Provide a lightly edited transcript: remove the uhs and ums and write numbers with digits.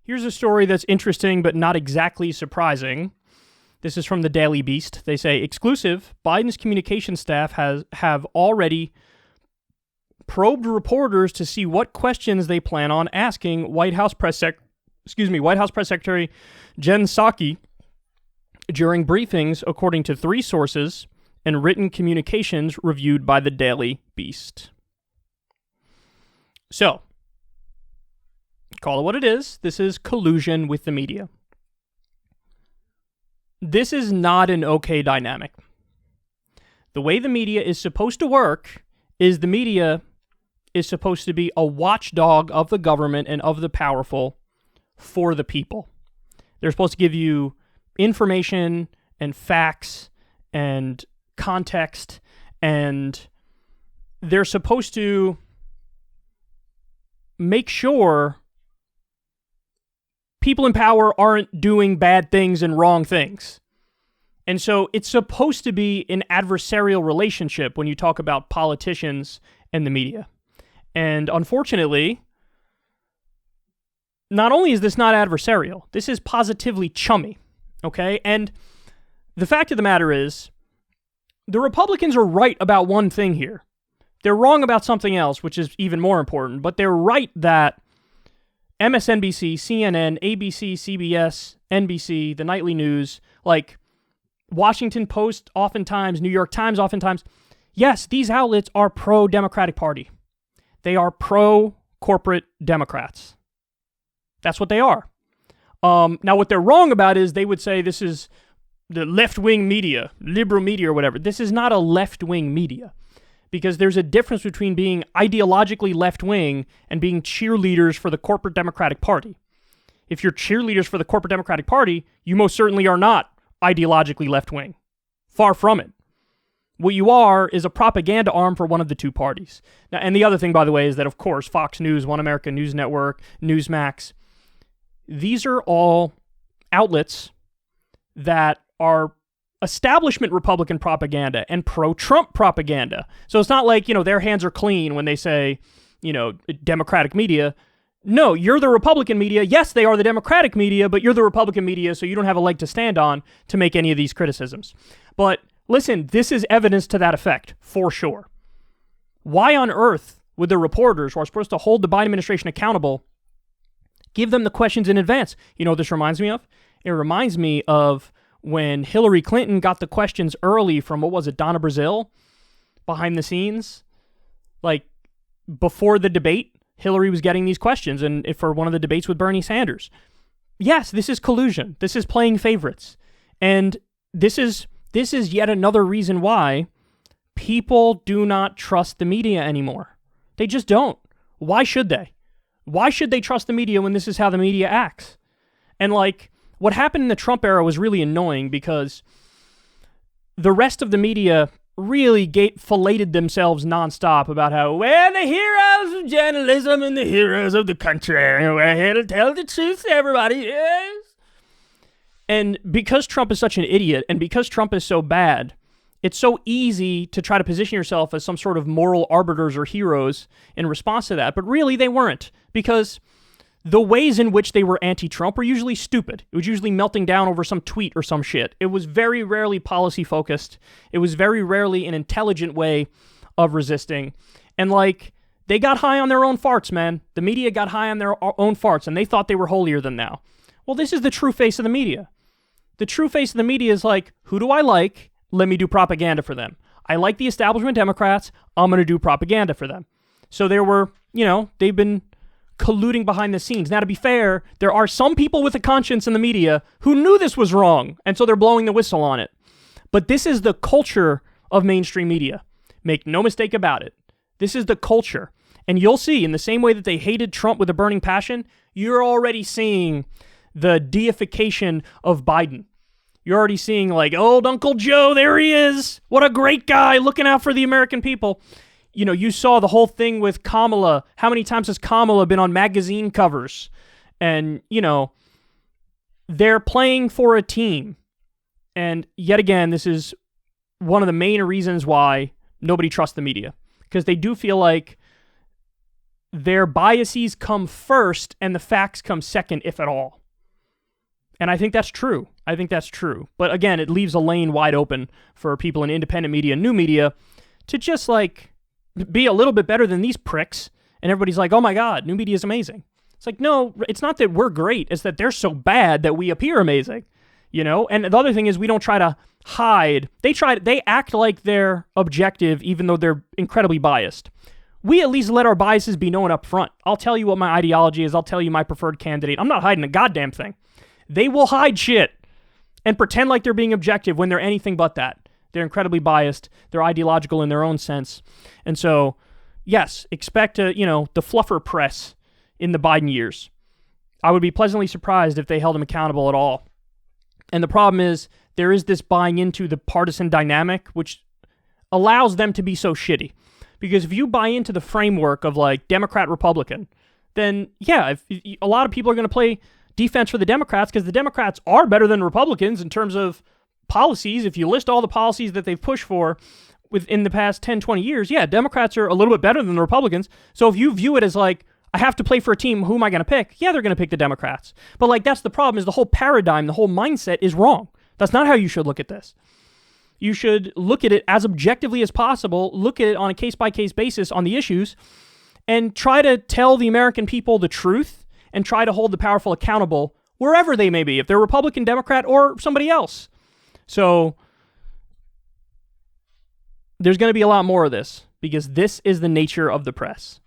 Here's a story that's interesting but not exactly surprising. This is from the Daily Beast. They say, exclusive, Biden's communication staff have already probed reporters to see what questions they plan on asking White House Press Secretary Jen Psaki during briefings, according to 3 sources and written communications reviewed by the Daily Beast. So, call it what it is. This is collusion with the media. This is not an okay dynamic. The way the media is supposed to work is the media is supposed to be a watchdog of the government and of the powerful for the people. They're supposed to give you information and facts and context, and they're supposed to make sure people in power aren't doing bad things and wrong things. And so it's supposed to be an adversarial relationship when you talk about politicians and the media. And unfortunately, not only is this not adversarial, this is positively chummy, okay? And the fact of the matter is, the Republicans are right about one thing here. They're wrong about something else, which is even more important, but they're right that MSNBC, CNN, ABC, CBS, NBC, the nightly news, like Washington Post oftentimes, New York Times oftentimes, yes, these outlets are pro-Democratic Party. They are pro-corporate Democrats. That's what they are. Now, what they're wrong about is they would say this is the left-wing media, liberal media or whatever. This is not a left-wing media, because there's a difference between being ideologically left-wing and being cheerleaders for the corporate Democratic Party. If you're cheerleaders for the corporate Democratic Party, you most certainly are not ideologically left-wing. Far from it. What you are is a propaganda arm for one of the two parties. Now, and the other thing, by the way, is that, of course, Fox News, One America News Network, Newsmax, these are all outlets that are establishment Republican propaganda and pro-Trump propaganda. So it's not like, their hands are clean when they say, Democratic media. No, you're the Republican media. Yes, they are the Democratic media, but you're the Republican media, so you don't have a leg to stand on to make any of these criticisms. But listen, this is evidence to that effect, for sure. Why on earth would the reporters who are supposed to hold the Biden administration accountable give them the questions in advance? You know what this reminds me of? It reminds me of when Hillary Clinton got the questions early from, Donna Brazile, behind the scenes. Like, before the debate, Hillary was getting these questions, and for one of the debates with Bernie Sanders. Yes, this is collusion. This is playing favorites. And this is yet another reason why people do not trust the media anymore. They just don't. Why should they? Why should they trust the media when this is how the media acts? And what happened in the Trump era was really annoying because the rest of the media really filleted themselves nonstop about how we're the heroes of journalism and the heroes of the country. We're here to tell the truth to everybody. Yes. And because Trump is such an idiot and because Trump is so bad, it's so easy to try to position yourself as some sort of moral arbiters or heroes in response to that. But really, they weren't, because the ways in which they were anti-Trump were usually stupid. It was usually melting down over some tweet or some shit. It was very rarely policy-focused. It was very rarely an intelligent way of resisting. And, they got high on their own farts, man. The media got high on their own farts, and they thought they were holier than thou. Well, this is the true face of the media. The true face of the media is who do I like? Let me do propaganda for them. I like the establishment Democrats. I'm going to do propaganda for them. So there were, they've been colluding behind the scenes. Now, to be fair, there are some people with a conscience in the media who knew this was wrong, and so they're blowing the whistle on it. But this is the culture of mainstream media. Make no mistake about it. This is the culture. And you'll see, in the same way that they hated Trump with a burning passion, you're already seeing the deification of Biden. You're already seeing old Uncle Joe, there he is. What a great guy, looking out for the American people. You saw the whole thing with Kamala. How many times has Kamala been on magazine covers? And, they're playing for a team. And yet again, this is one of the main reasons why nobody trusts the media. Because they do feel like their biases come first and the facts come second, if at all. And I think that's true. But again, it leaves a lane wide open for people in independent media and new media to just like be a little bit better than these pricks. And everybody's like, oh my God, new media is amazing. It's like, no, it's not that we're great. It's that they're so bad that we appear amazing, you know? And the other thing is we don't try to hide. They act like they're objective even though they're incredibly biased. We at least let our biases be known up front. I'll tell you what my ideology is. I'll tell you my preferred candidate. I'm not hiding a goddamn thing. They will hide shit and pretend like they're being objective when they're anything but that. They're incredibly biased. They're ideological in their own sense. And so, yes, expect the fluffer press in the Biden years. I would be pleasantly surprised if they held him accountable at all. And the problem is there is this buying into the partisan dynamic, which allows them to be so shitty. Because if you buy into the framework of like Democrat, Republican, then yeah, a lot of people are going to play defense for the Democrats because the Democrats are better than Republicans in terms of policies. If you list all the policies that they've pushed for within the past 10, 20 years, yeah, Democrats are a little bit better than the Republicans. So if you view it as like, I have to play for a team, who am I going to pick? Yeah, they're going to pick the Democrats. But like, that's the problem, is the whole paradigm, the whole mindset is wrong. That's not how you should look at this. You should look at it as objectively as possible, look at it on a case-by-case basis on the issues, and try to tell the American people the truth and try to hold the powerful accountable wherever they may be, if they're Republican, Democrat, or somebody else. So there's going to be a lot more of this because this is the nature of the press.